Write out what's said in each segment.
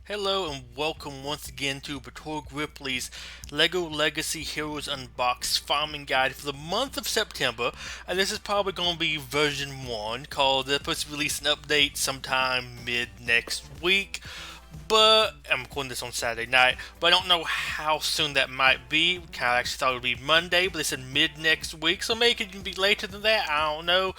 Hello and welcome once again to Batorg Ripley's LEGO Legacy Heroes Unboxed Farming Guide for the month of September. And this is probably going to be version 1, called they're supposed to release an update sometime mid next week. But I'm recording this on Saturday night, but I don't know how soon that might be. Kind of actually thought it would be Monday, but they said mid next week, so maybe it can be later than that. I don't know.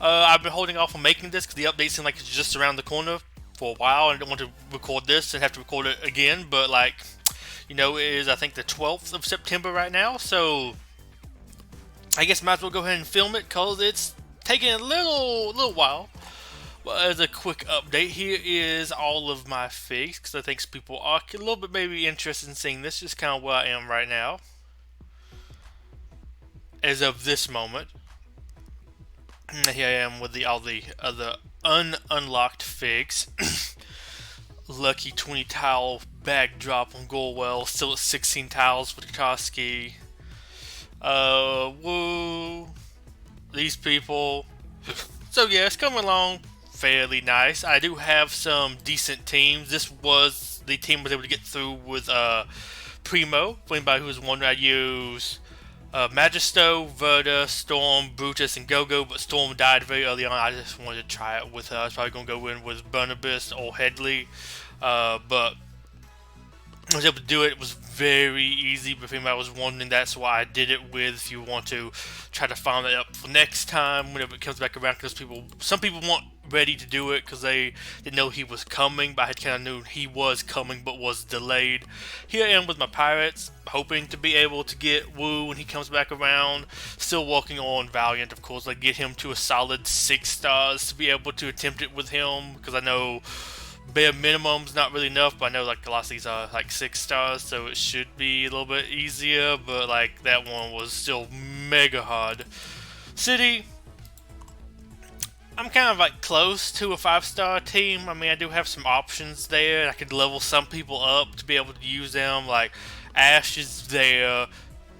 I've been holding off on making this because the update seemed like it's just around the corner for a while. I didn't want to record this and have to record it again, but it is I think the 12th of September right now, so I guess might as well go ahead and film it because it's taking a little while. Well, as a quick update, here is all of my figs because I think people are a little bit maybe interested in seeing this. Just kind of where I am right now, as of this moment. Here I am with all the other unlocked figs. Lucky 20 tile bag drop on Gorewell, still at 16 tiles for Tarkovsky. Woo. These people. So yeah, it's coming along fairly nice. I do have some decent teams. This was the team I was able to get through with Primo. For anybody who's wondering, I use Magisto, Verda, Storm, Brutus, and Gogo, but Storm died very early on. I just wanted to try it with her. I was probably going to go in with Barnabas or Headley, but I was able to do it. It was very easy, but if anybody was wondering, that's why I did it with. If you want to try to farm it up for next time, whenever it comes back around, because some people weren't ready to do it because they didn't know he was coming, but I kind of knew he was coming, but was delayed. Here I am with my pirates, hoping to be able to get Wu when he comes back around. Still working on Valiant, of course, like get him to a solid 6 stars to be able to attempt it with him, because I know bare minimum's not really enough, but I know like a lot of these are like 6 stars, so it should be a little bit easier, but like that one was still mega hard. City, I'm kind of like close to a 5-star team. I mean, I do have some options there. I could level some people up to be able to use them, like Ash is there,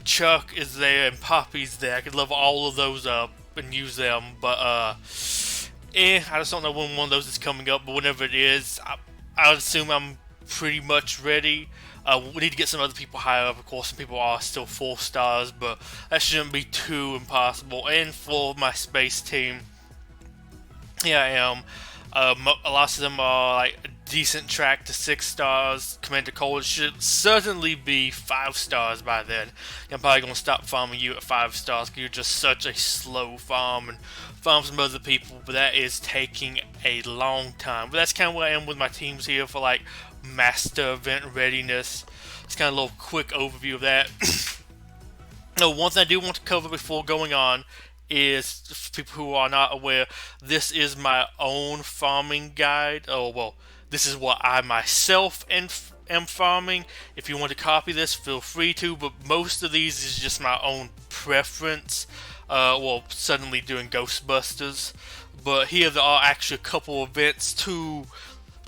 Chuck is there, and Poppy's there. I could level all of those up and use them, but I just don't know when one of those is coming up, but whenever it is, I would assume I'm pretty much ready. We need to get some other people higher up. Of course, some people are still 4 stars, but that shouldn't be too impossible. And for my space team, here I am. A lot of them are like a decent track to 6 stars. Commander Cole should certainly be 5 stars by then. I'm probably going to stop farming you at 5 stars because you're just such a slow farm, and farm some other people, but that is taking a long time. But that's kind of where I am with my teams here for like master event readiness. It's kind of a little quick overview of that. No, one thing I do want to cover before going on is, for people who are not aware, this is my own farming guide. Oh, well, this is what I myself am farming. If you want to copy this, feel free to, but most of these is just my own preference. Suddenly doing Ghostbusters. But here there are actually a couple events to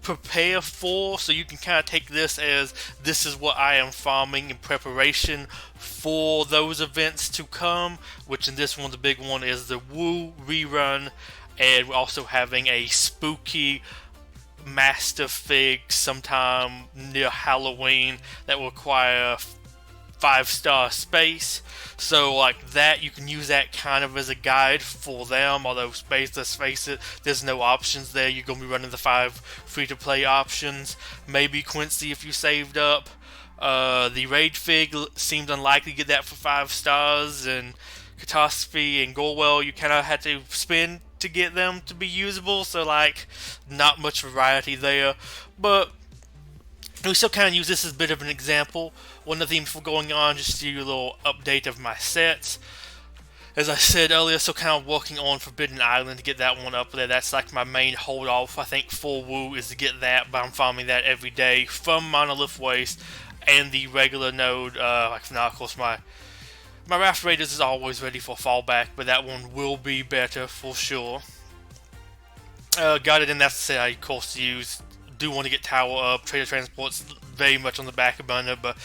prepare for, so you can kind of take this as this is what I am farming in preparation for those events to come, which in this one the big one is the Woo rerun, and we're also having a spooky master fig sometime near Halloween that will require 5-star space. So like that, you can use that kind of as a guide for them, although space, let's face it, there's no options there. You're going to be running the 5 free-to-play options. Maybe Quincy if you saved up. The Raid Fig seemed unlikely to get that for 5 stars, and Catastrophe and Gorewell you kind of had to spend to get them to be usable, so like not much variety there. But we still kind of use this as a bit of an example. One other thing before going on, just to do a little update of my sets. As I said earlier, still kind of working on Forbidden Island to get that one up there. That's like my main hold off, I think, for Woo is to get that, but I'm farming that every day from Monolith Waste and the regular node. Like now, of course, my Raft Raiders is always ready for fallback, but that one will be better for sure. Got it in, that's to say, I of course do want to get Tower up. Trader Transport's very much on the back burner, but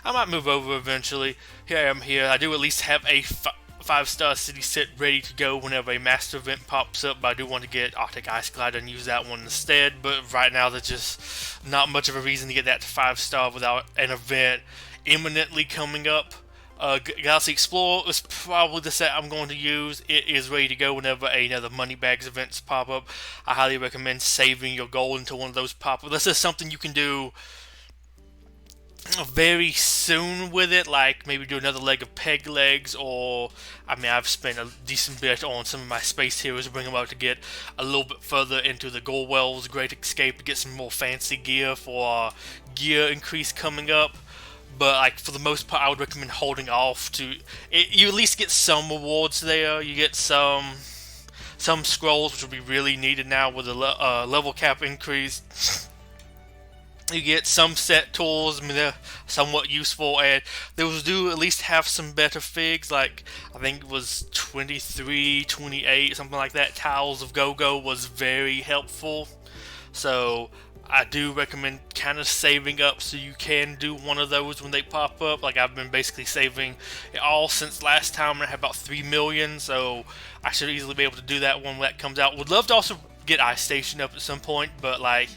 I might move over eventually. Here I am here. I do at least have a 5-star city set ready to go whenever a master event pops up, but I do want to get Arctic Ice Glider and use that one instead. But right now they're just not much of a reason to get that to 5-star without an event imminently coming up. Galaxy Explorer is probably the set I'm going to use. It is ready to go whenever another Moneybags events pop up. I highly recommend saving your gold until one of those pop up. This is something you can do very soon with it, like maybe do another leg of peg legs, or I mean, I've spent a decent bit on some of my space heroes to bring them out to get a little bit further into the Gold Wells Great Escape to get some more fancy gear for gear increase coming up. But like for the most part, I would recommend holding off to it. You at least get some rewards there. You get some scrolls, which will be really needed now with the level cap increase. You get some set tools, I mean, they're somewhat useful, and those do at least have some better figs, like, I think it was 23, 28, something like that. Tiles of Go-Go was very helpful, so I do recommend kind of saving up so you can do one of those when they pop up. Like, I've been basically saving it all since last time, and I have about 3 million, so I should easily be able to do that when that comes out. Would love to also get Ice Station up at some point, but, like,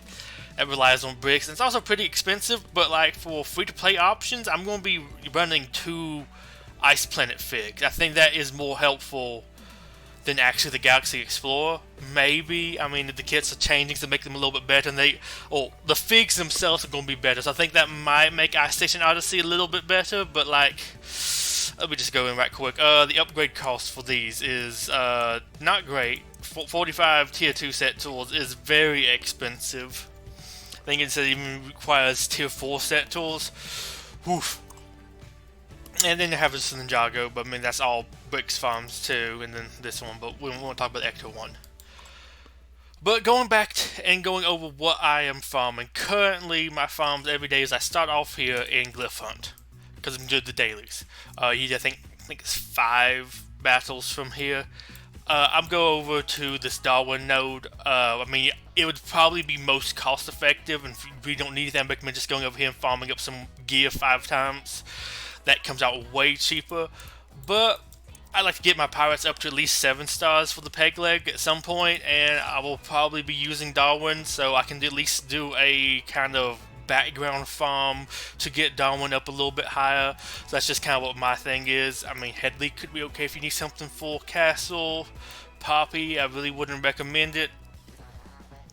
it relies on bricks, and it's also pretty expensive, but like for free-to-play options, I'm going to be running 2 Ice Planet figs. I think that is more helpful than actually the Galaxy Explorer. Maybe, I mean, the kits are changing to make them a little bit better, and the figs themselves are going to be better, so I think that might make Ice Station Odyssey a little bit better, but like, let me just go in right quick. The upgrade cost for these is not great. 45 tier 2 set tools is very expensive. I think it even requires tier 4 set tools. Oof. And then you have this Ninjago, but I mean that's all bricks farms too, and then this one, but we won't talk about the Ecto one. But going back and going over what I am farming, currently my farms every day is I start off here in Glyph Hunt, because I'm doing the dailies. I think it's 5 battles from here. I'm going over to this Darwin node. I mean, it would probably be most cost effective, and if we don't need anything, I recommend just going over here and farming up some gear 5 times. That comes out way cheaper. But I like to get my pirates up to at least 7 stars for the peg leg at some point, and I will probably be using Darwin, so I can at least do a kind of background farm to get Darwin up a little bit higher. So that's just kind of what my thing is. I mean, Headley could be okay if you need something for Castle. Poppy, I really wouldn't recommend it.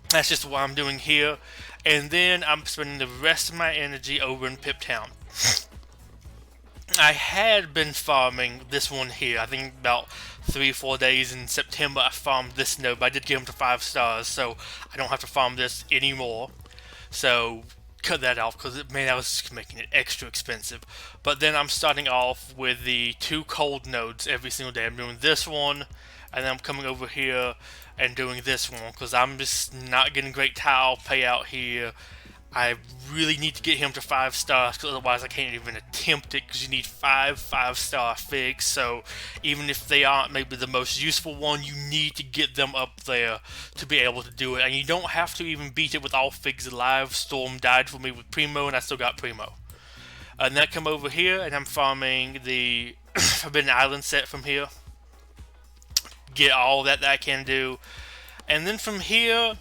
That's just what I'm doing here. And then I'm spending the rest of my energy over in Pip Town. I had been farming this one here. I think about 3-4 days in September I farmed this node, but I did get him to 5 stars, so I don't have to farm this anymore. So cut that off, because man, that was just making it extra expensive. But then I'm starting off with the 2 cold nodes every single day. I'm doing this one, and then I'm coming over here and doing this one, because I'm just not getting great tile payout here. I really need to get him to 5 stars, because otherwise I can't even attempt it, because you need 5-star figs. So even if they aren't maybe the most useful one, you need to get them up there to be able to do it. And you don't have to even beat it with all figs alive. Storm died for me with Primo, and I still got Primo. And then I come over here, and I'm farming the Forbidden Island set from here. Get all that I can do. And then from here,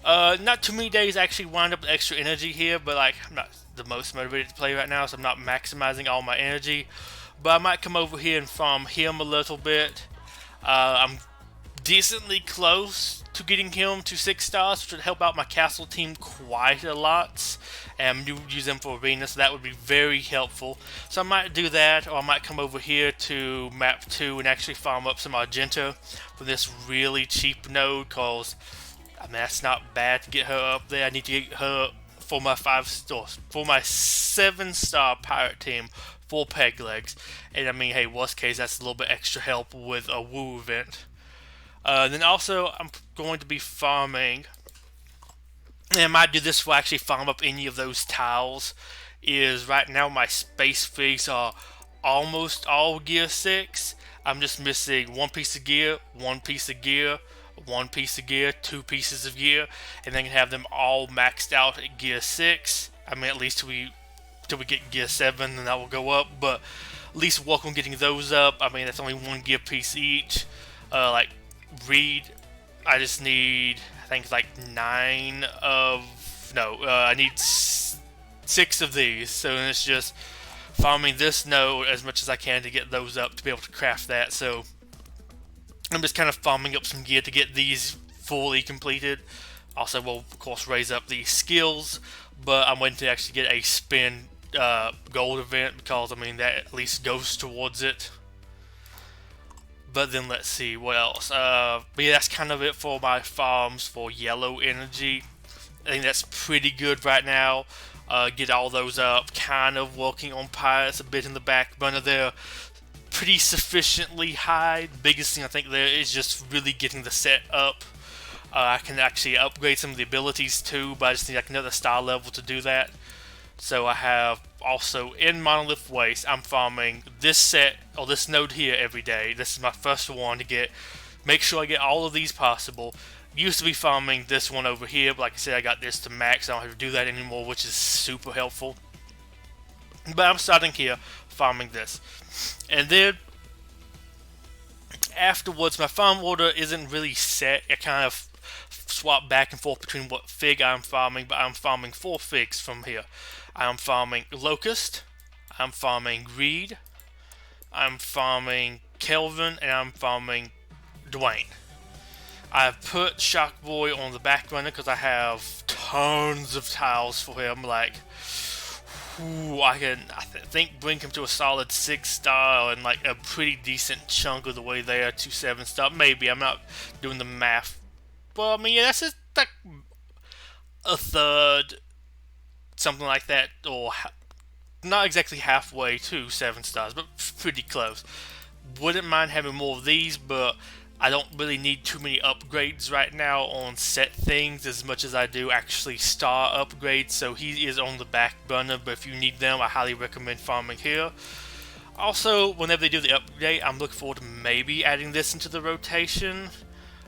not too many days actually wind up with extra energy here, but like I'm not the most motivated to play right now, so I'm not maximizing all my energy. But I might come over here and farm him a little bit. I'm decently close to getting him to 6 stars, which would help out my castle team quite a lot. And I'm use them for arena, so that would be very helpful. So I might do that, or I might come over here to map 2 and actually farm up some Argenta for this really cheap node, cause I mean, that's not bad to get her up there. I need to get her for my 7-star pirate team, 4 peg legs. And I mean, hey, worst case, that's a little bit extra help with a woo event. Then also, I'm going to be farming, and I might do this for actually farm up any of those tiles, is right now my space figs are almost all gear 6. I'm just missing 1 piece of gear, 1 piece of gear, 1 piece of gear, 2 pieces of gear, and then have them all maxed out at gear 6. I mean, at least till we get gear 7, then that will go up, but at least work on getting those up. I mean, that's only 1 gear piece each. Like, Reed, I just need, I think, like 9 of no, I need 6 of these, so it's just farming this node as much as I can to get those up to be able to craft that. So I'm just kind of farming up some gear to get these fully completed. Also, will of course raise up the skills, but I'm waiting to actually get a spin gold event, because I mean that at least goes towards it. But then let's see what else. But yeah, that's kind of it for my farms for yellow energy. I think that's pretty good right now. Get all those up. Kind of working on pirates a bit in the back burner there. Pretty sufficiently high. The biggest thing I think there is just really getting the set up. I can actually upgrade some of the abilities too, but I just need like another star level to do that. So I have also in Monolith Waste, I'm farming this set, or this node here every day. This is my first one to make sure I get all of these possible. Used to be farming this one over here, but like I said, I got this to max. I don't have to do that anymore, which is super helpful. But I'm starting here, farming this. And then afterwards, my farm order isn't really set. I kind of swap back and forth between what fig I'm farming, but I'm farming 4 figs from here. I'm farming Locust, I'm farming Reed, I'm farming Kelvin, and I'm farming Dwayne. I've put Shockboy on the back burner because I have tons of tiles for him. Like, I think bring him to a solid 6-star and like a pretty decent chunk of the way there to 7-star. Maybe, I'm not doing the math. Well, I mean, yeah, that's just like a third, something like that, or not exactly halfway to 7 stars, but pretty close. Wouldn't mind having more of these, but I don't really need too many upgrades right now on set things as much as I do actually star upgrades, so he is on the back burner, but if you need them, I highly recommend farming here. Also, whenever they do the update, I'm looking forward to maybe adding this into the rotation,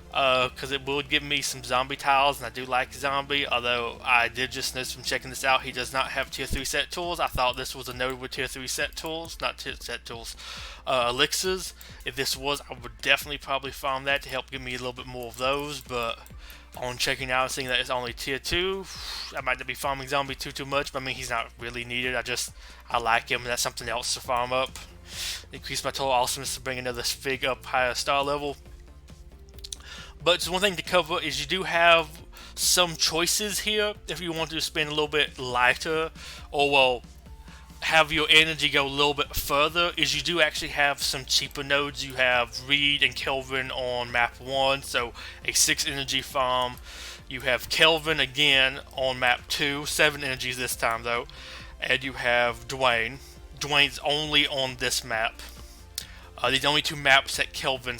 because it will give me some zombie tiles, and I do like zombie, although I did just notice from checking this out, he does not have tier 3 set tools. I thought this was a node with tier 3 set tools, not tier set tools, elixirs. If this was, I would definitely probably farm that to help give me a little bit more of those, but on checking out and seeing that it's only tier 2, I might not be farming zombie too much, but I mean, he's not really needed. I like him, and that's something else to farm up. Increase my total awesomeness to bring another fig up higher star level. But one thing to cover is you do have some choices here if you want to spend a little bit lighter, or well, have your energy go a little bit further, is you do actually have some cheaper nodes. You have Reed and Kelvin on map 1, so a 6 energy farm. You have Kelvin again on map 2, 7 energies this time though. And you have Dwayne. Dwayne's only on this map. These are only 2 maps that Kelvin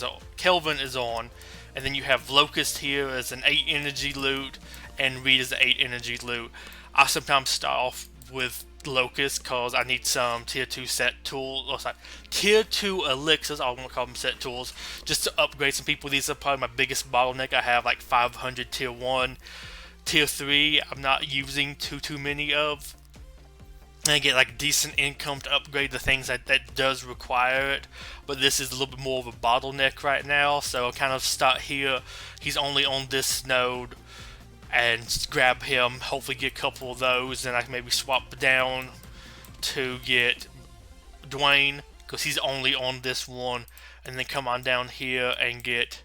is on. And then you have Locust here as an 8 energy loot, and Reed as an 8 energy loot. I sometimes start off with Locust because I need some tier 2 set tools, or sorry, tier 2 elixirs, I won't call them set tools, just to upgrade some people. These are probably my biggest bottleneck. I have like 500 tier 1. Tier 3 I'm not using too many of. And I get like decent income to upgrade the things that does require it, but this is a little bit more of a bottleneck right now, so I'll kind of start here. He's only on this node, and grab him, hopefully get a couple of those, and I can maybe swap down to get Dwayne, because he's only on this one, and then come on down here and get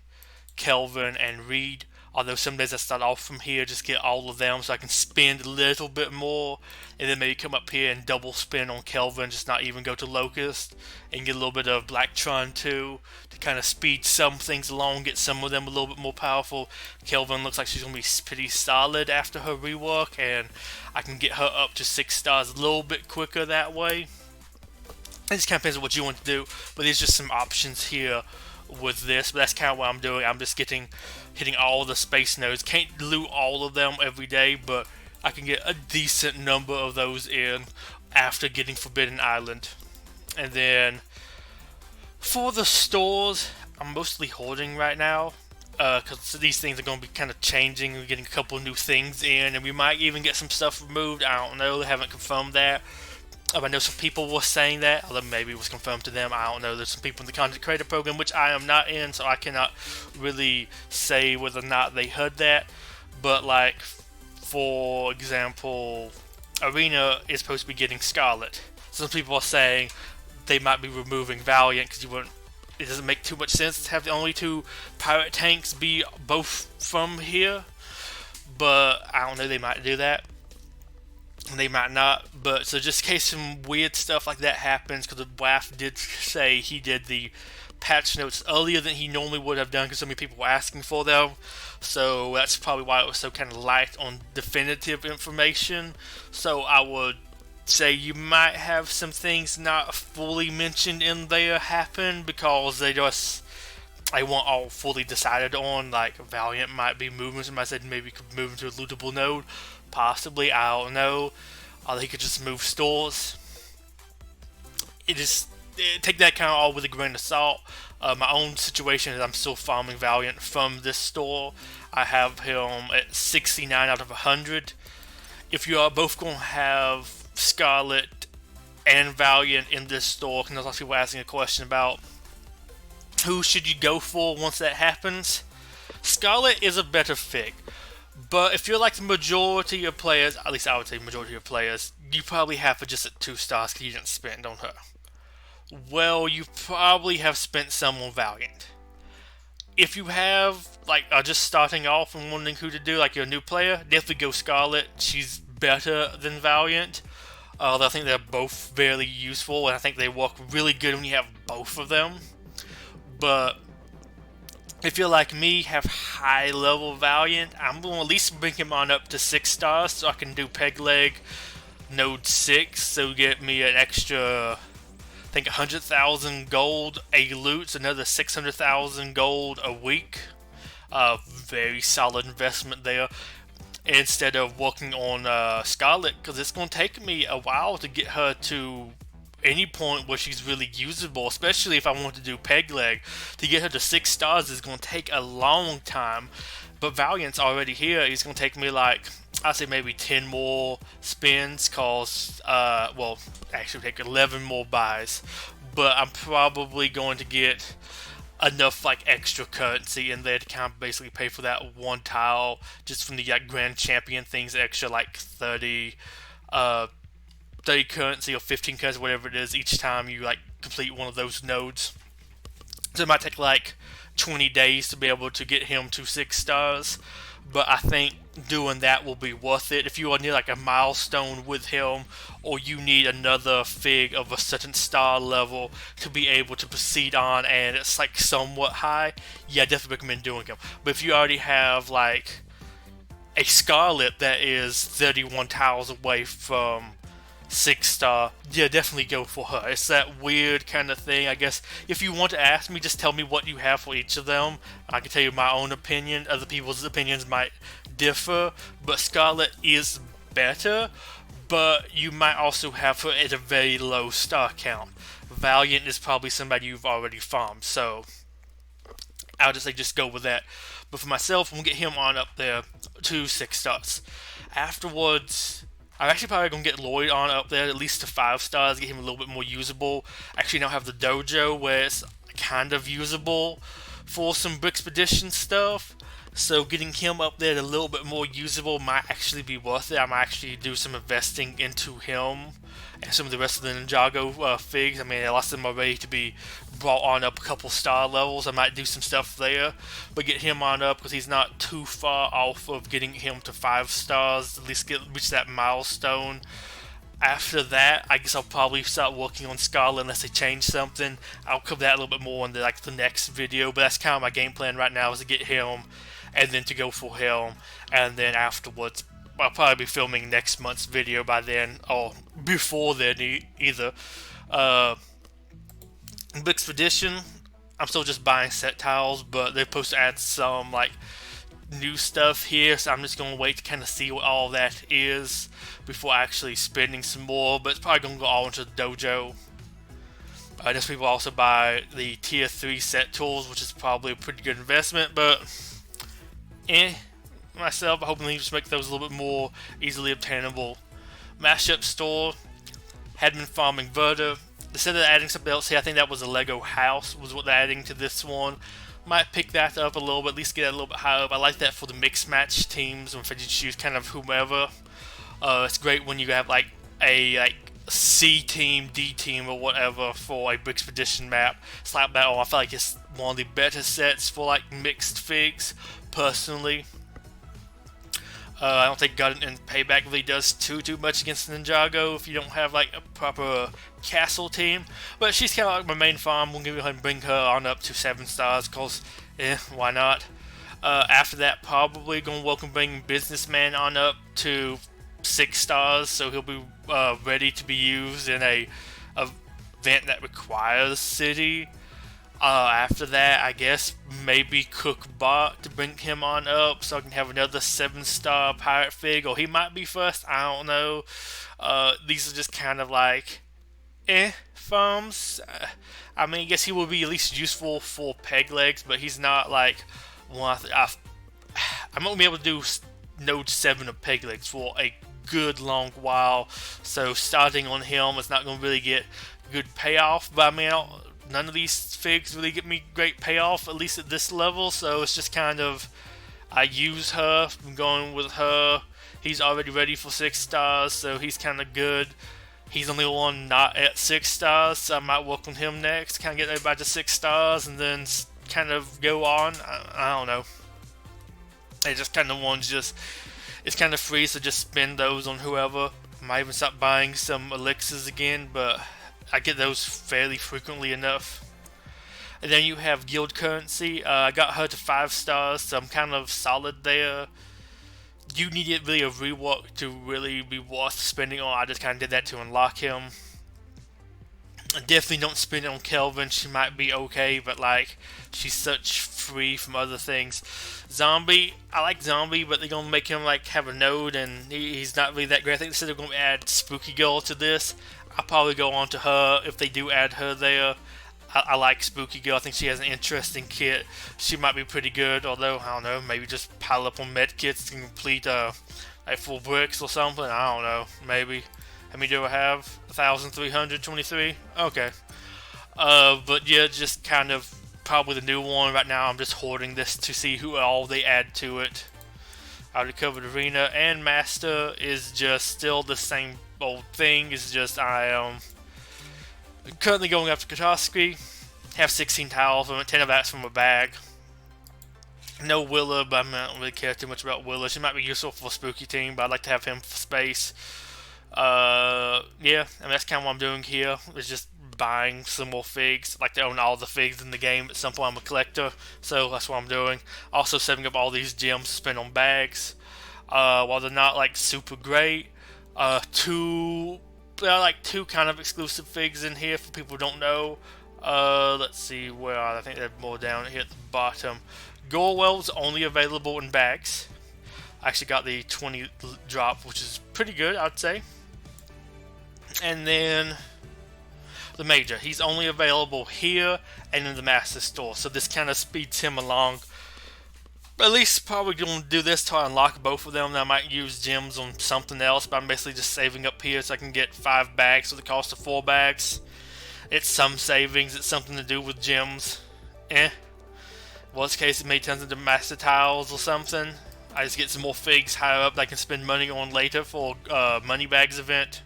Kelvin and Reed. Although some days I start off from here, just get all of them so I can spend a little bit more, and then maybe come up here and double spin on Kelvin, just not even go to Locust, and get a little bit of Blacktron too, to kind of speed some things along, get some of them a little bit more powerful. Kelvin looks like she's going to be pretty solid after her rework, and I can get her up to 6 stars a little bit quicker that way. It just kind of depends on what you want to do, but there's just some options here with this, but that's kind of what I'm doing. I'm just hitting all the space nodes. Can't loot all of them every day, but I can get a decent number of those in after getting Forbidden Island. And then for the stores, I'm mostly hoarding right now, because these things are going to be kind of changing. We're getting a couple of new things in, and we might even get some stuff removed. I don't know, they haven't confirmed that. I know some people were saying that, although maybe it was confirmed to them, I don't know. There's some people in the content creator program, which I am not in, so I cannot really say whether or not they heard that. But like, for example, Arena is supposed to be getting Scarlet. Some people are saying they might be removing Valiant because it doesn't make too much sense to have the only two pirate tanks be both from here. But I don't know, they might do that. They might not. But so just in case some weird stuff like that happens, because the WAF did say he did the patch notes earlier than he normally would have done because so many people were asking for them. So that's probably why it was so kind of light on definitive information. So I would say you might have some things not fully mentioned in there happen because they weren't all fully decided on. Like Valiant might be moving. Somebody said maybe could move into a lootable node. Possibly, I don't know. Or they could just move stores. Take that kind of all with a grain of salt. My own situation is I'm still farming Valiant from this store. I have him at 69 out of 100. If you are both going to have Scarlet and Valiant in this store, because there's lots of people asking a question about who should you go for once that happens. Scarlet is a better fig. But if you're like the majority of players, at least I would say majority of players, you probably have her just at 2 stars because you didn't spend on her. Well, you probably have spent some on Valiant. If you have, like, just starting off and wondering who to do, like you're a new player, definitely go Scarlet. She's better than Valiant. I think they're both very useful, and I think they work really good when you have both of them. But if you're like me, have high level Valiant, I'm going to at least bring him on up to 6 stars so I can do Peg Leg Node 6, so get me an extra, I think 100,000 gold a loot, another 600,000 gold a week. Very solid investment there. Instead of working on Scarlet, because it's going to take me a while to get her to any point where she's really usable, especially if I want to do Peg Leg. To get her to 6 stars is going to take a long time, but Valiant's already here. It's going to take me like, I'd say maybe 10 more spins, cause, well, actually take 11 more buys, but I'm probably going to get enough like extra currency in there to kind of basically pay for that one tile just from the Grand Champion things, extra like 30 currency or 15 currency, whatever it is, each time you like complete one of those nodes. So it might take like 20 days to be able to get him to 6 stars, but I think doing that will be worth it. If you are near like a milestone with him, or you need another fig of a certain star level to be able to proceed on, and it's like somewhat high, yeah, I definitely recommend doing him. But if you already have like a Scarlet that is 31 tiles away from 6 star, yeah, definitely go for her. It's that weird kind of thing, I guess. If you want to ask me, just tell me what you have for each of them. I can tell you my own opinion. Other people's opinions might differ, but Scarlet is better, but you might also have her at a very low star count. Valiant is probably somebody you've already farmed, so I'll just say just go with that. But for myself, I'm going to get him on up there to 6 stars. Afterwards, I'm actually probably going to get Lloyd on up there at least to 5 stars, get him a little bit more usable. Actually now have the dojo where it's kind of usable for some Brickspedition stuff. So getting him up there a little bit more usable might actually be worth it. I might actually do some investing into him and some of the rest of the Ninjago figs. I mean, a lot of them are ready to be brought on up a couple star levels. I might do some stuff there, but get him on up because he's not too far off of getting him to 5 stars, at least reach that milestone. After that, I guess I'll probably start working on Scarlet unless they change something. I'll cover that a little bit more in the next video, but that's kind of my game plan right now, is to get him and then to go for him, and then afterwards I'll probably be filming next month's video by then, or before then either. Brickspedition, I'm still just buying set tiles, but they're supposed to add some like new stuff here, so I'm just going to wait to kind of see what all that is before actually spending some more, but it's probably going to go all into the dojo. I guess people also buy the tier 3 set tools, which is probably a pretty good investment, but myself, I'm hoping they just make those a little bit more easily obtainable. Mashup store, had been farming Verda. They said they're adding something else here. I think that was a Lego house was what they're adding to this one. Might pick that up a little bit, at least get it a little bit higher up. I like that for the mixed match teams, if you choose kind of whomever. It's great when you have like a C team, D team, or whatever for a Brixpedition map. Slap that on. I feel like it's one of the better sets for like mixed figs, personally. I don't think Gun and Payback really does too much against Ninjago if you don't have like a proper castle team. But she's kind of like my main farm. We'll go ahead and bring her on up to 7 stars, cause why not? After that, probably gonna welcome bring Businessman on up to 6 stars, so he'll be ready to be used in a event that requires city. After that, I guess maybe Cookbot to bring him on up so I can have another 7-star pirate fig, or he might be first, I don't know. These are just kind of like farms. I mean, I guess he will be at least useful for peg legs, but he's not like one. I'm not gonna be able to do node 7 of peg legs for a good long while, so starting on him is not gonna really get good payoff. But I mean, none of these figs really get me great payoff, at least at this level, so it's just kind of, I use her, I'm going with her. He's already ready for 6 stars, so he's kind of good. He's the only one not at 6 stars, so I might work on him next, kind of get everybody to 6 stars, and then kind of go on. I don't know. It's just kind of ones just, it's kind of free, so just spend those on whoever. I might even stop buying some elixirs again, but I get those fairly frequently enough. And then you have guild currency. I got her to 5 stars, so I'm kind of solid there. You need really a rework to really be worth spending on. I just kind of did that to unlock him. I definitely don't spend it on Kelvin. She might be okay, but like, she's such free from other things. Zombie, I like Zombie, but they're gonna make him like have a node, and he's not really that great. I think they said they're gonna add Spooky Girl to this. I'll probably go on to her if they do add her there. I like Spooky Girl. I think she has an interesting kit. She might be pretty good, although, I don't know, maybe just pile up on med kits to complete like full bricks or something. I don't know, maybe. How many do I have? 1,323? Okay. But yeah, just kind of probably the new one right now. I'm just hoarding this to see who all they add to it. I already covered Arena, and Master is just still the same old thing. It's just I am currently going after catastrophe. Have 16 tiles, 10 of that's from a bag. No Willa, but I don't really care too much about Willa. She might be useful for a spooky team, but I'd like to have him for space. Yeah, I mean, that's kind of what I'm doing here. Is just buying some more figs. I like to own all the figs in the game. At some point, I'm a collector, so that's what I'm doing. Also, setting up all these gems to spend on bags. While they're not like super great, there are like 2 kind of exclusive figs in here for people who don't know. Let's see where I think they're more down here at the bottom. Gorwell's only available in bags. I actually got the 20 drop, which is pretty good, I'd say. And then the Major, he's only available here and in the Master Store, so this kind of speeds him along. At least probably going to do this to unlock both of them. I might use gems on something else, but I'm basically just saving up here so I can get 5 bags for the cost of 4 bags. It's some savings, it's something to do with gems. Worst case, it may turn into master tiles or something. I just get some more figs higher up that I can spend money on later for money bags event.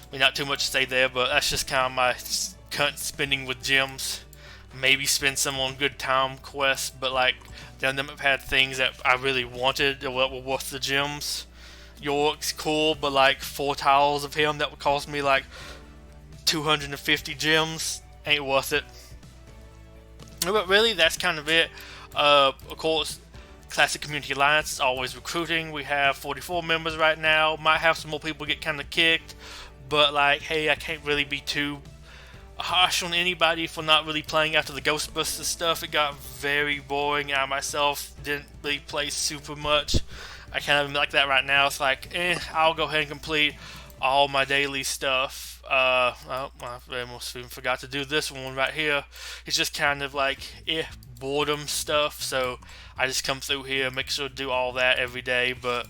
I mean, not too much to say there, but that's just kind of my current spending with gems. Maybe spend some on good time quests, but like, none of them have had things that I really wanted that were worth the gems. York's cool, but like 4 tiles of him that would cost me like 250 gems ain't worth it. But really, that's kind of it. Of course, Classic Community Alliance is always recruiting. We have 44 members right now. Might have some more people get kind of kicked, but like, hey, I can't really be too harsh on anybody for not really playing after the Ghostbusters stuff. It got very boring. I myself didn't really play super much. I kind of like that right now. It's like, I'll go ahead and complete all my daily stuff. I almost even forgot to do this one right here. It's just kind of like, boredom stuff. So I just come through here, make sure to do all that every day, but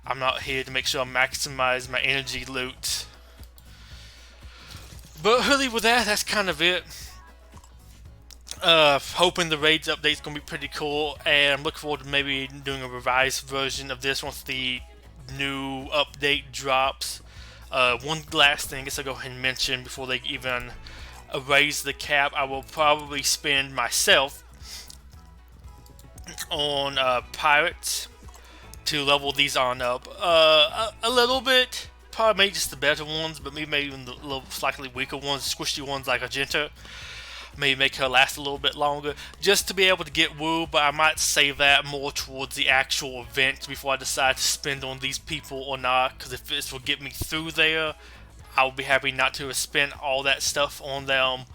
I'm not here to make sure I maximize my energy loot. But really with that, that's kind of it. Hoping the raids update's gonna be pretty cool, and I'm looking forward to maybe doing a revised version of this once the new update drops. One last thing I guess I'll go ahead and mention before they even raise the cap. I will probably spend myself on pirates to level these on up a little bit. Probably maybe just the better ones, but maybe even the little slightly weaker ones, squishy ones like Agenta. Maybe make her last a little bit longer, just to be able to get woo, but I might save that more towards the actual event before I decide to spend on these people or not, because if this will get me through there, I will be happy not to have spent all that stuff on them.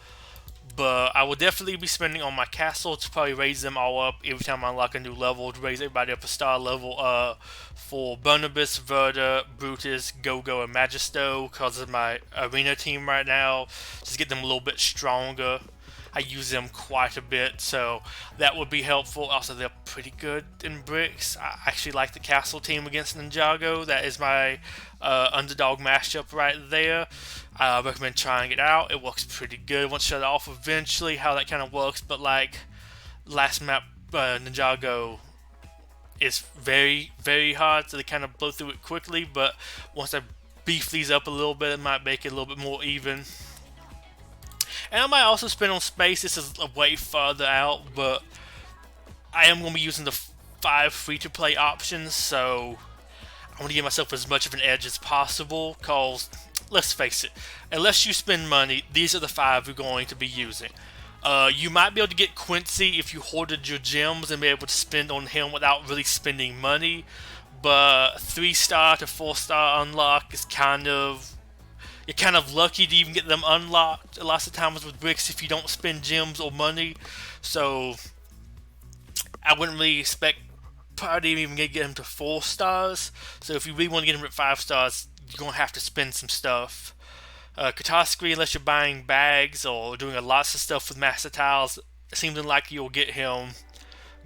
But I will definitely be spending on my castle to probably raise them all up every time I unlock a new level, to raise everybody up a star level for Barnabas, Verda, Brutus, Gogo, and Magisto, because of my arena team right now. Just get them a little bit stronger. I use them quite a bit, so that would be helpful. Also, they're pretty good in bricks. I actually like the castle team against Ninjago. That is my underdog mashup right there. I recommend trying it out. It works pretty good. Once shut it off eventually, how that kind of works. But like last map, Ninjago is very, very hard, so they kind of blow through it quickly. But once I beef these up a little bit, it might make it a little bit more even. And I might also spend on space. This is a way further out, but I am going to be using the 5 free-to-play options, so I want to give myself as much of an edge as possible, because, let's face it, unless you spend money, these are the 5 you're going to be using. You might be able to get Quincy if you hoarded your gems and be able to spend on him without really spending money, but 3-star to 4-star unlock is you're kind of lucky to even get them unlocked. Lots of times with bricks if you don't spend gems or money. So I wouldn't really expect probably even get him to 4 stars. So if you really want to get him at 5 stars, you're going to have to spend some stuff. Catastrophe, unless you're buying bags or doing lots of stuff with master tiles, it seems unlikely you'll get him.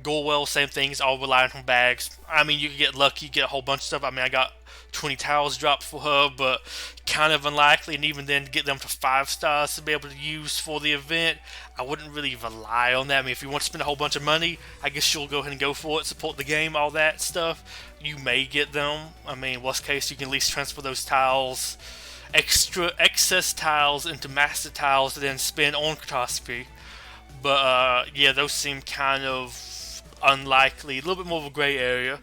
Gorewell, same things, all relying on bags. I mean, you can get lucky, get a whole bunch of stuff. I mean, I got 20 tiles dropped for her, but kind of unlikely, and even then to get them to 5 stars to be able to use for the event, I wouldn't really rely on that. I mean, if you want to spend a whole bunch of money, I guess you'll go ahead and go for it, support the game, all that stuff. You may get them. I mean, worst case, you can at least transfer those tiles, excess tiles into master tiles to then spend on Catastrophe. But yeah, those seem kind of unlikely, a little bit more of a gray area.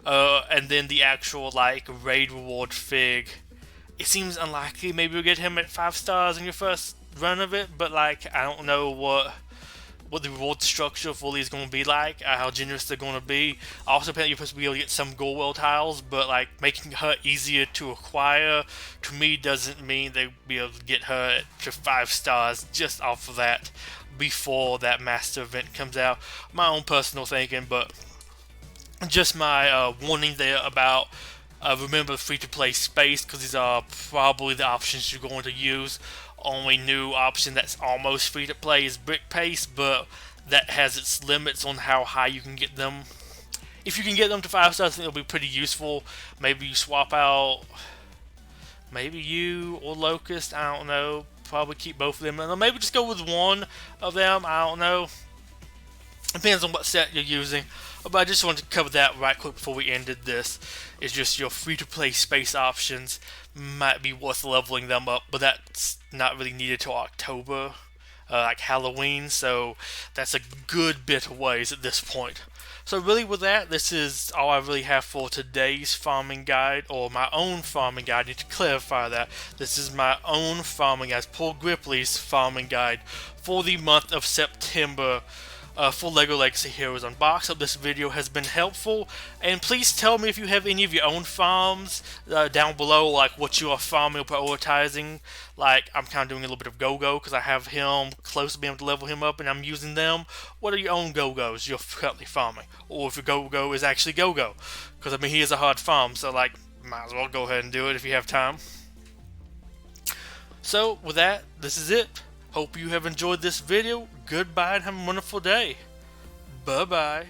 And then the actual like raid reward fig, it seems unlikely maybe you'll get him at 5 stars in your first run of it, but like I don't know what the reward structure for these is going to be like, how generous they're going to be. Also, apparently you're supposed to be able to get some Gorewell tiles, but like making her easier to acquire to me doesn't mean they'll be able to get her to 5 stars just off of that before that master event comes out. My own personal thinking, but just my warning there about remember free-to-play space, because these are probably the options you're going to use. Only new option that's almost free-to-play is brick paste, but that has its limits on how high you can get them. If you can get them to 5 stars, I think it'll be pretty useful. Maybe you swap out, maybe you or Locust, I don't know. Probably keep both of them, and maybe just go with one of them, I don't know. Depends on what set you're using. But I just wanted to cover that right quick before we ended this. It's just your free-to-play space options might be worth leveling them up, but that's not really needed till October, like Halloween, so that's a good bit of ways at this point. So really with that, this is all I really have for today's farming guide, or my own farming guide. I need to clarify that. This is my own farming guide, Paul Gripley's farming guide for the month of September. For LEGO Legacy Heroes Unboxed. Hope this video has been helpful, and please tell me if you have any of your own farms down below, like what you are farming or prioritizing. Like, I'm kind of doing a little bit of Go-Go because I have him close to being able to level him up and I'm using them. What are your own Go-Go's you're currently farming? Or if your Go-Go is actually Go-Go, because I mean he is a hard farm, so like might as well go ahead and do it if you have time. So with that, this is it. Hope you have enjoyed this video. Goodbye and have a wonderful day. Bye-bye.